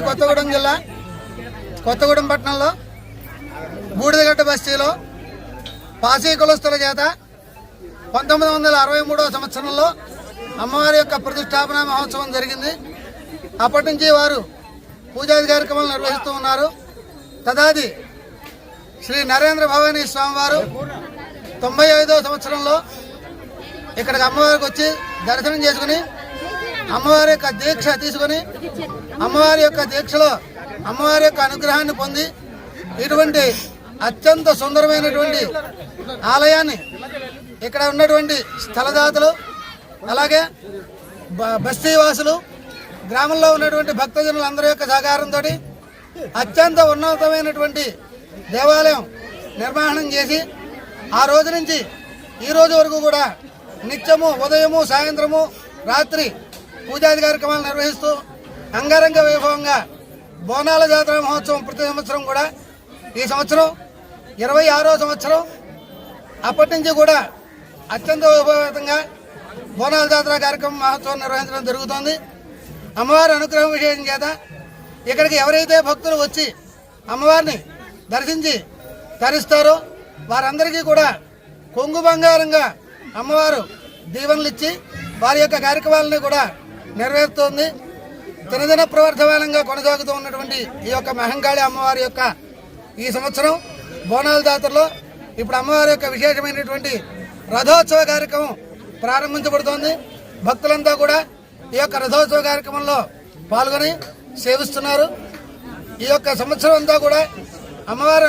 కొత్తగూడెం జిల్లా కొత్తగూడెం పట్టణంలో బూడిదగట్ట బస్తీలో పాసీ కులస్తుల చేత 1963వ సంవత్సరంలో అమ్మవారి యొక్క ప్రతిష్టాపన మహోత్సవం జరిగింది. అప్పటి నుంచి వారు పూజాది కార్యక్రమాలు నిర్వహిస్తూ ఉన్నారు. తదాది శ్రీ నరేంద్ర భవానీ స్వామివారు 95వ సంవత్సరంలో ఇక్కడికి అమ్మవారికి వచ్చి దర్శనం చేసుకుని అమ్మవారి యొక్క దీక్ష తీసుకుని అమ్మవారి యొక్క దీక్షలో అమ్మవారి యొక్క అనుగ్రహాన్ని పొంది ఇటువంటి అత్యంత సుందరమైనటువంటి ఆలయాన్ని ఇక్కడ ఉన్నటువంటి స్థలదాతలు అలాగే బస్తీవాసులు గ్రామంలో ఉన్నటువంటి భక్తజనులు అందరి యొక్క సహకారంతో అత్యంత ఉన్నతమైనటువంటి దేవాలయం నిర్మాణం చేసి ఆ రోజు నుంచి ఈ రోజు వరకు కూడా నిత్యము ఉదయము సాయంత్రము రాత్రి పూజాది కార్యక్రమాలు నిర్వహిస్తూ అంగరంగ వైభవంగా బోనాల జాతర మహోత్సవం ప్రతి సంవత్సరం కూడా ఈ సంవత్సరం 26వ సంవత్సరం అప్పటి నుంచి కూడా అత్యంత వైభవంగా బోనాల జాతర కార్యక్రమం మహోత్సవం నిర్వహించడం జరుగుతోంది. అమ్మవారి అనుగ్రహం విశేషం చేత ఇక్కడికి ఎవరైతే భక్తులు వచ్చి అమ్మవారిని దర్శించి తరిస్తారో వారందరికీ కూడా కొంగు బంగారంగా అమ్మవారు దీవెనలు ఇచ్చి వారి యొక్క కార్యక్రమాలని కూడా నెరవేరుతోంది. దినదిన ప్రవర్ధమానంగా కొనసాగుతూ ఉన్నటువంటి ఈ యొక్క మహంకాళి అమ్మవారి యొక్క ఈ సంవత్సరం బోనాల జాతరలో ఇప్పుడు అమ్మవారి యొక్క విశేషమైనటువంటి రథోత్సవ కార్యక్రమం ప్రారంభించబడుతోంది. భక్తులంతా కూడా ఈ యొక్క రథోత్సవ కార్యక్రమంలో పాల్గొని సేవిస్తున్నారు. ఈ యొక్క సంవత్సరం అంతా కూడా అమ్మవారు